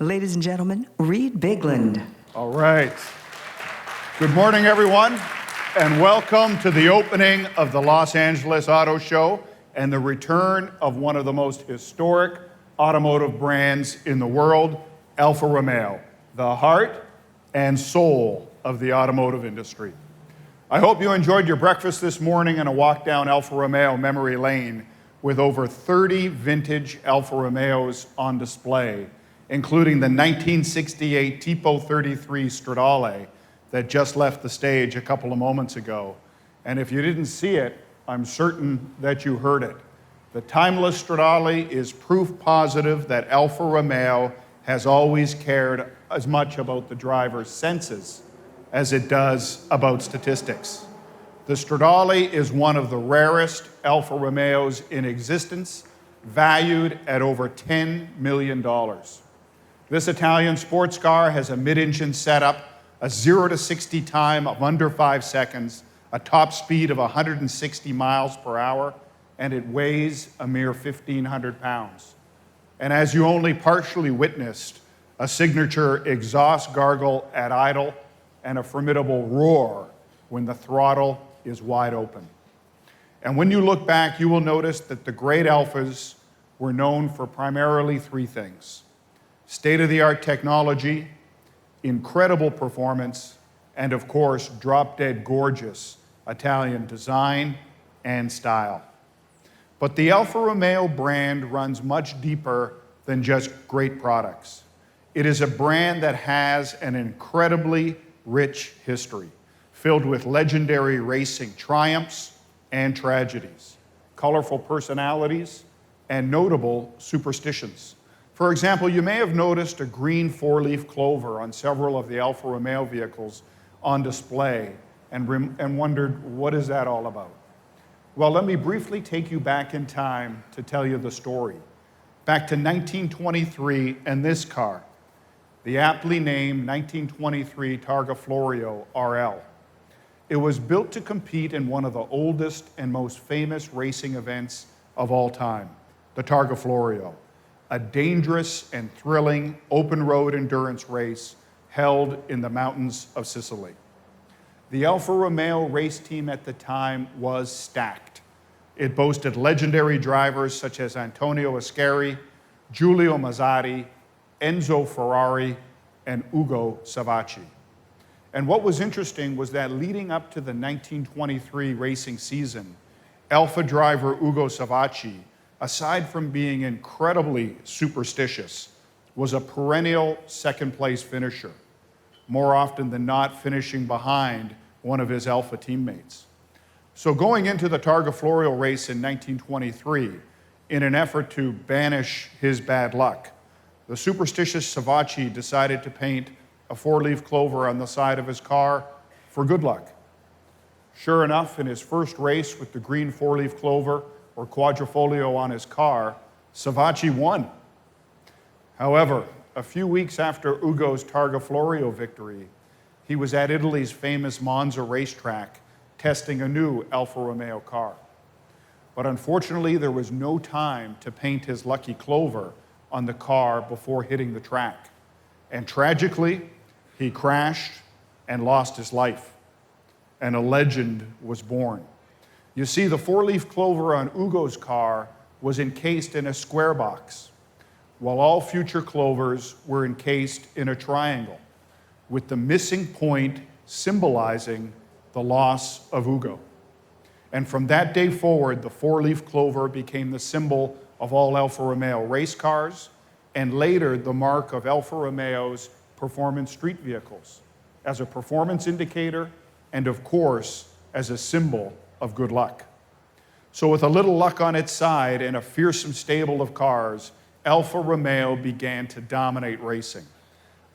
Ladies and gentlemen, Reed Bigland. All right. Good morning, everyone, and welcome to the opening of the Los Angeles Auto Show and the return of one of the most historic automotive brands in the world, Alfa Romeo, the heart and soul of the automotive industry. I hope you enjoyed your breakfast this morning and a walk down Alfa Romeo memory lane with over 30 vintage Alfa Romeos on display, including the 1968 Tipo 33 Stradale that just left the stage a couple of moments ago. And if you didn't see it, I'm certain that you heard it. The timeless Stradale is proof positive that Alfa Romeo has always cared as much about the driver's senses as it does about statistics. The Stradale is one of the rarest Alfa Romeos in existence, valued at over $10 million. This Italian sports car has a mid-engine setup, a 0 to 60 time of under 5 seconds, a top speed of 160 miles per hour, and it weighs a mere 1,500 pounds. And as you only partially witnessed, a signature exhaust gargle at idle and a formidable roar when the throttle is wide open. And when you look back, you will notice that the great Alfas were known for primarily three things: state-of-the-art technology, incredible performance, and of course, drop-dead gorgeous Italian design and style. But the Alfa Romeo brand runs much deeper than just great products. It is a brand that has an incredibly rich history, filled with legendary racing triumphs and tragedies, colorful personalities, and notable superstitions. For example, you may have noticed a green four-leaf clover on several of the Alfa Romeo vehicles on display and wondered, what is that all about? Well, let me briefly take you back in time to tell you the story. Back to 1923 and this car, the aptly named 1923 Targa Florio RL. It was built to compete in one of the oldest and most famous racing events of all time, the Targa Florio, a dangerous and thrilling open-road endurance race held in the mountains of Sicily. The Alfa Romeo race team at the time was stacked. It boasted legendary drivers such as Antonio Ascari, Giulio Mazzari, Enzo Ferrari, and Ugo Savacci. And what was interesting was that leading up to the 1923 racing season, Alfa driver Ugo Savacci, aside from being incredibly superstitious, was a perennial second-place finisher, more often than not finishing behind one of his Alfa teammates. So going into the Targa Florio race in 1923, in an effort to banish his bad luck, the superstitious Savacci decided to paint a four-leaf clover on the side of his car for good luck. Sure enough, in his first race with the green four-leaf clover or quadrifoglio on his car, Savacci won. However, a few weeks after Ugo's Targa Florio victory, he was at Italy's famous Monza racetrack testing a new Alfa Romeo car. But unfortunately, there was no time to paint his lucky clover on the car before hitting the track. And tragically, he crashed and lost his life. And a legend was born. You see, the four-leaf clover on Ugo's car was encased in a square box, while all future clovers were encased in a triangle, with the missing point symbolizing the loss of Ugo. And from that day forward, the four-leaf clover became the symbol of all Alfa Romeo race cars, and later the mark of Alfa Romeo's performance street vehicles, as a performance indicator and, of course, as a symbol of good luck. So with a little luck on its side and a fearsome stable of cars, Alfa Romeo began to dominate racing,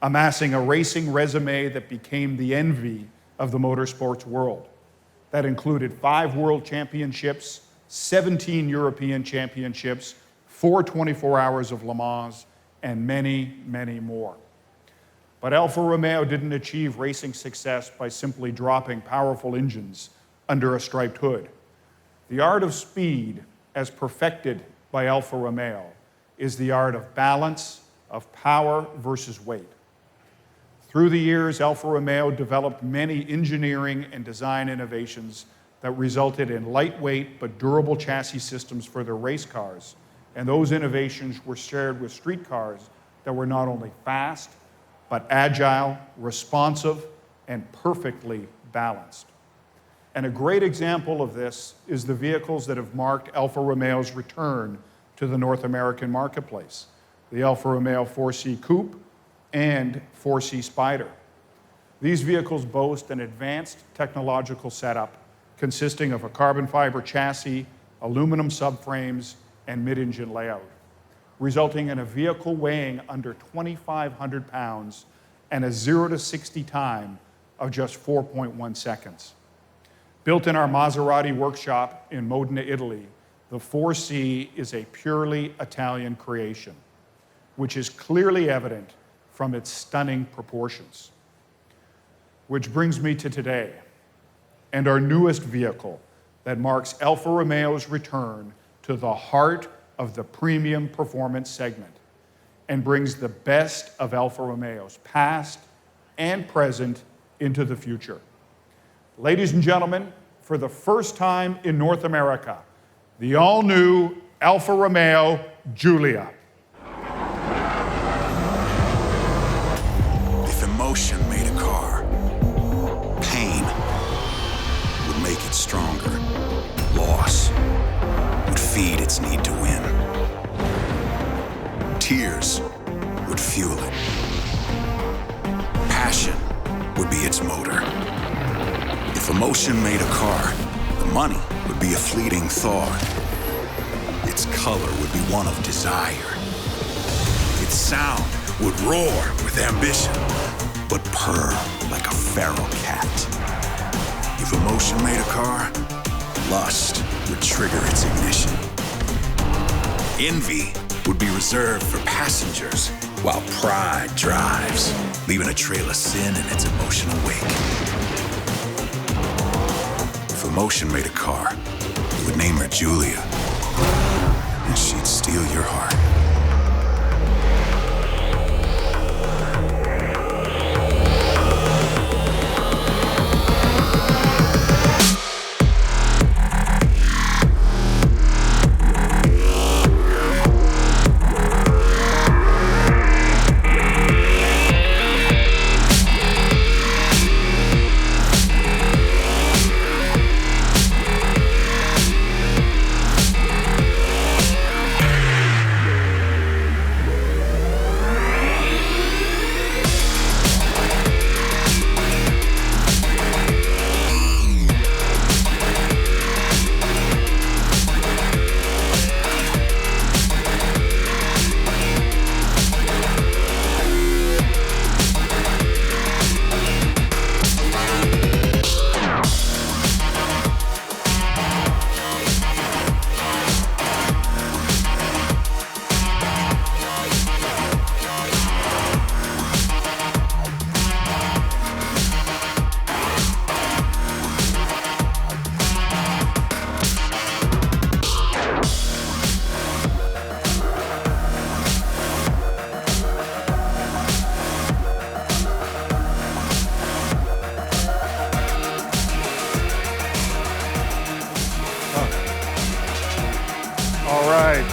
amassing a racing resume that became the envy of the motorsports world. That included 5 world championships, 17 European championships, 4 24 hours of Le Mans, and many, many more. But Alfa Romeo didn't achieve racing success by simply dropping powerful engines under a striped hood. The art of speed, as perfected by Alfa Romeo, is the art of balance, of power versus weight. Through the years, Alfa Romeo developed many engineering and design innovations that resulted in lightweight but durable chassis systems for their race cars. And those innovations were shared with street cars that were not only fast, but agile, responsive, and perfectly balanced. And a great example of this is the vehicles that have marked Alfa Romeo's return to the North American marketplace, the Alfa Romeo 4C Coupe and 4C Spyder. These vehicles boast an advanced technological setup consisting of a carbon fiber chassis, aluminum subframes, and mid-engine layout, resulting in a vehicle weighing under 2,500 pounds and a 0 to 60 time of just 4.1 seconds. Built in our Maserati workshop in Modena, Italy, the 4C is a purely Italian creation, which is clearly evident from its stunning proportions. Which brings me to today, and our newest vehicle that marks Alfa Romeo's return to the heart of the premium performance segment and brings the best of Alfa Romeo's past and present into the future. Ladies and gentlemen, for the first time in North America, the all-new Alfa Romeo Giulia. If emotion made a car, pain would make it stronger. Loss would feed its need to win. Tears would fuel it. Passion would be its motor. If emotion made a car, the money would be a fleeting thought. Its color would be one of desire. Its sound would roar with ambition, but purr like a feral cat. If emotion made a car, lust would trigger its ignition. Envy would be reserved for passengers, while pride drives, leaving a trail of sin in its emotional wake. If emotion made a car, it would name her Giulia, and she'd steal your heart. All right.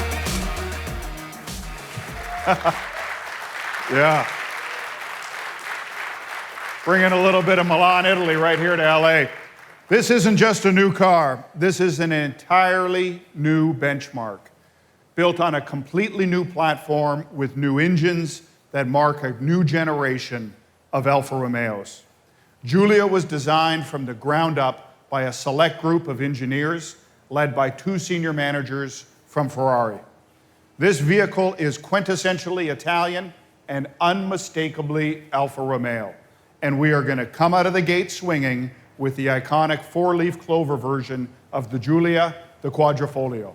Yeah. Bringing a little bit of Milan, Italy right here to LA. This isn't just a new car. This is an entirely new benchmark, built on a completely new platform with new engines that mark a new generation of Alfa Romeos. Giulia was designed from the ground up by a select group of engineers led by two senior managers from Ferrari. This vehicle is quintessentially Italian and unmistakably Alfa Romeo. And we are going to come out of the gate swinging with the iconic four-leaf clover version of the Giulia, the Quadrifoglio.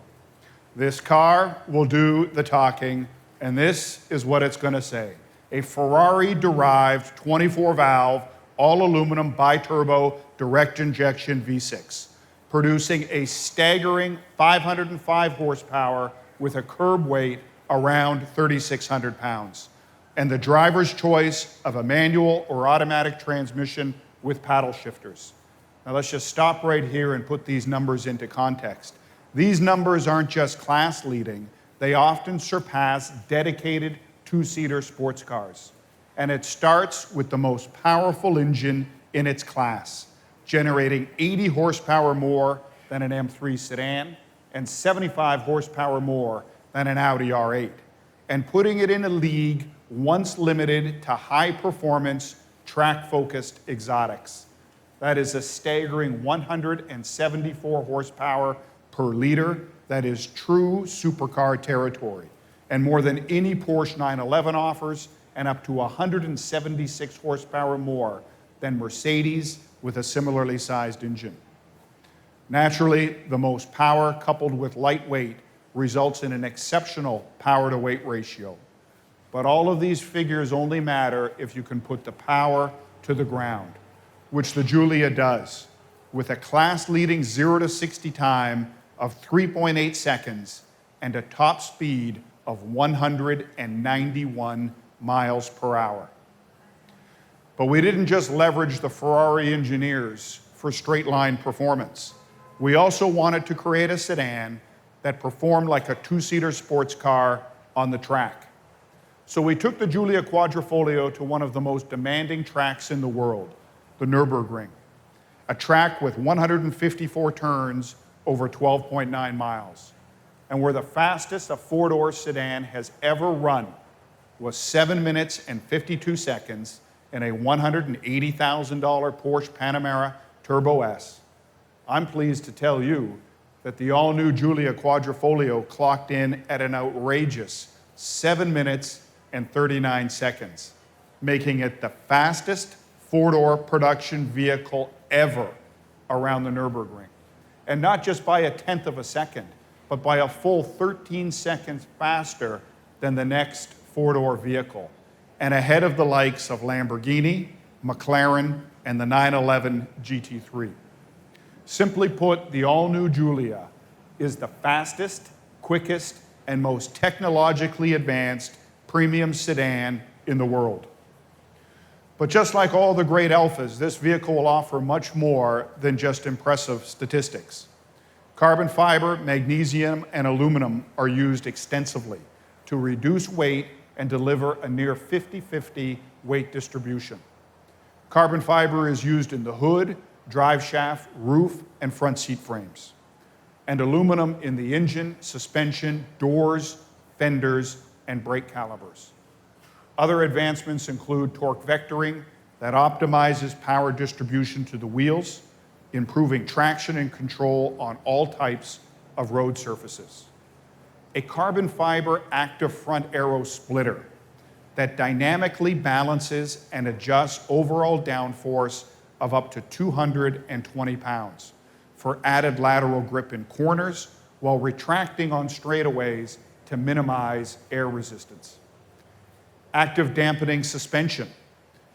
This car will do the talking, and this is what it's going to say. A Ferrari-derived 24-valve, all-aluminum bi-turbo direct injection V6, producing a staggering 505 horsepower with a curb weight around 3,600 pounds. and the driver's choice of a manual or automatic transmission with paddle shifters. Now let's just stop right here and put these numbers into context. These numbers aren't just class leading, they often surpass dedicated two-seater sports cars. And it starts with the most powerful engine in its class, generating 80 horsepower more than an M3 sedan and 75 horsepower more than an Audi R8, and putting it in a league once limited to high-performance, track-focused exotics. That is a staggering 174 horsepower per liter. That is true supercar territory, and more than any Porsche 911 offers, and up to 176 horsepower more than Mercedes with a similarly sized engine. Naturally, the most power coupled with lightweight results in an exceptional power-to-weight ratio. But all of these figures only matter if you can put the power to the ground, which the Giulia does, with a class-leading 0 to 60 time of 3.8 seconds and a top speed of 191 miles per hour. But we didn't just leverage the Ferrari engineers for straight-line performance. We also wanted to create a sedan that performed like a two-seater sports car on the track. So we took the Giulia Quadrifoglio to one of the most demanding tracks in the world, the Nürburgring, a track with 154 turns over 12.9 miles, and where the fastest a four-door sedan has ever run was 7 minutes and 52 seconds in a $180,000 Porsche Panamera Turbo S. I'm pleased to tell you that the all-new Giulia Quadrifoglio clocked in at an outrageous 7 minutes and 39 seconds, making it the fastest four-door production vehicle ever around the Nürburgring. And not just by 1/10 of a second, but by a full 13 seconds faster than the next four-door vehicle, and ahead of the likes of Lamborghini, McLaren, and the 911 GT3. Simply put, the all-new Giulia is the fastest, quickest, and most technologically advanced premium sedan in the world. But just like all the great Alfas, this vehicle will offer much more than just impressive statistics. Carbon fiber, magnesium, and aluminum are used extensively to reduce weight and deliver a near 50-50 weight distribution. Carbon fiber is used in the hood, drive shaft, roof, and front seat frames, and aluminum in the engine, suspension, doors, fenders, and brake calipers. Other advancements include torque vectoring that optimizes power distribution to the wheels, improving traction and control on all types of road surfaces. A carbon fiber active front aero splitter that dynamically balances and adjusts overall downforce of up to 220 pounds for added lateral grip in corners while retracting on straightaways to minimize air resistance. Active dampening suspension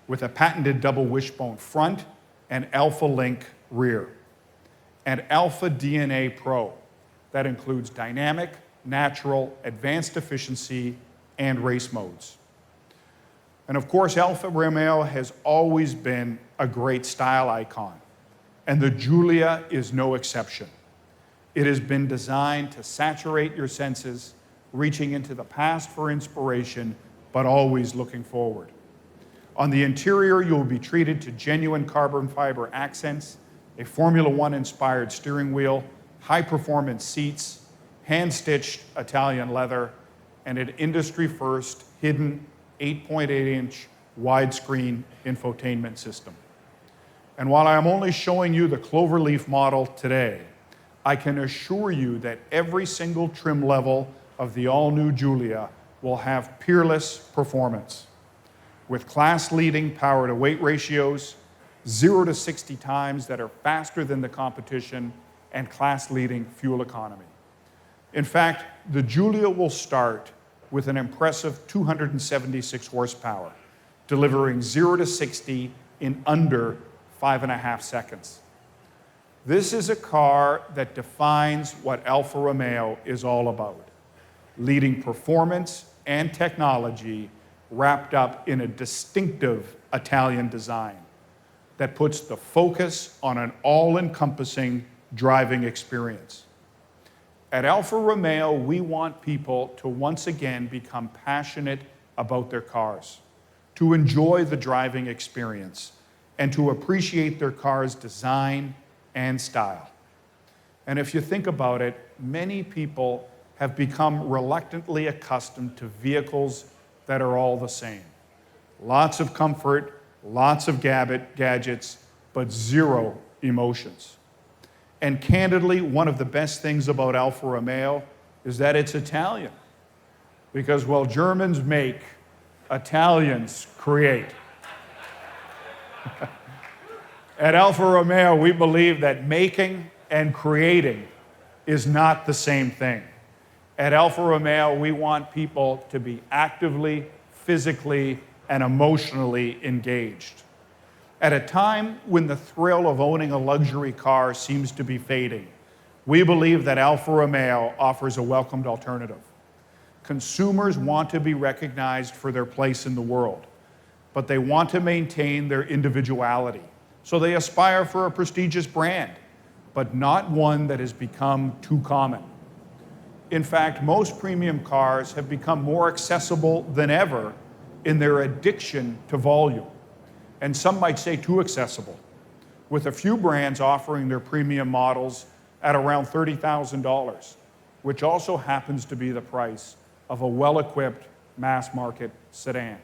with a patented double wishbone front and Alfa Link rear. And Alfa DNA Pro that includes dynamic, natural, advanced efficiency, and race modes. And of course, Alfa Romeo has always been a great style icon, and the Giulia is no exception. It has been designed to saturate your senses, reaching into the past for inspiration, but always looking forward. On the interior, you will be treated to genuine carbon fiber accents, a Formula One inspired steering wheel, high-performance seats, hand-stitched Italian leather, and an industry-first hidden 8.8-inch widescreen infotainment system. And while I'm only showing you the cloverleaf model today, I can assure you that every single trim level of the all-new Giulia will have peerless performance, with class-leading power-to-weight ratios, 0 to 60 times that are faster than the competition, and class-leading fuel economy. In fact, the Giulia will start with an impressive 276 horsepower, delivering 0 to 60 in under 5.5 seconds. This is a car that defines what Alfa Romeo is all about: leading performance and technology wrapped up in a distinctive Italian design that puts the focus on an all-encompassing driving experience. At Alfa Romeo, we want people to once again become passionate about their cars, to enjoy the driving experience, and to appreciate their car's design and style. And if you think about it, many people have become reluctantly accustomed to vehicles that are all the same. Lots of comfort, lots of gadgets, but zero emotions. And candidly, one of the best things about Alfa Romeo is that it's Italian. Because while Germans make, Italians create. At Alfa Romeo, we believe that making and creating is not the same thing. At Alfa Romeo, we want people to be actively, physically, and emotionally engaged. At a time when the thrill of owning a luxury car seems to be fading, we believe that Alfa Romeo offers a welcomed alternative. Consumers want to be recognized for their place in the world, but they want to maintain their individuality. So they aspire for a prestigious brand, but not one that has become too common. In fact, most premium cars have become more accessible than ever in their addiction to volume. And some might say too accessible, with a few brands offering their premium models at around $30,000, which also happens to be the price of a well-equipped mass-market sedan.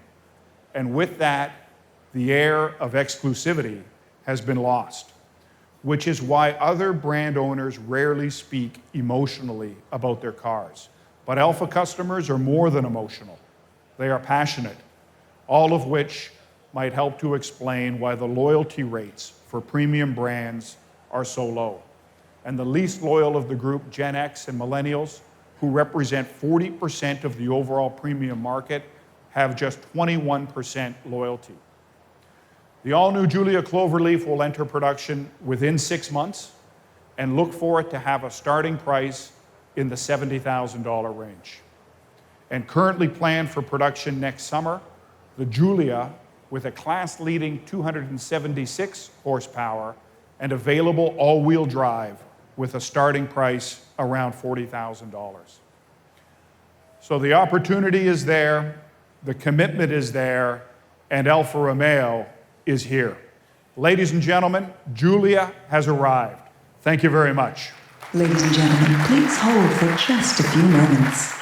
And with that, the air of exclusivity has been lost, which is why other brand owners rarely speak emotionally about their cars. But Alfa customers are more than emotional. They are passionate, all of which might help to explain why the loyalty rates for premium brands are so low. And the least loyal of the group, Gen X and millennials, who represent 40% of the overall premium market, have just 21% loyalty. The all-new Giulia Cloverleaf will enter production within 6 months, and look for it to have a starting price in the $70,000 range. And currently planned for production next summer, the Giulia, with a class-leading 276 horsepower and available all-wheel drive with a starting price around $40,000. So the opportunity is there, the commitment is there, and Alfa Romeo is here. Ladies and gentlemen, Giulia has arrived. Thank you very much. Ladies and gentlemen, please hold for just a few moments.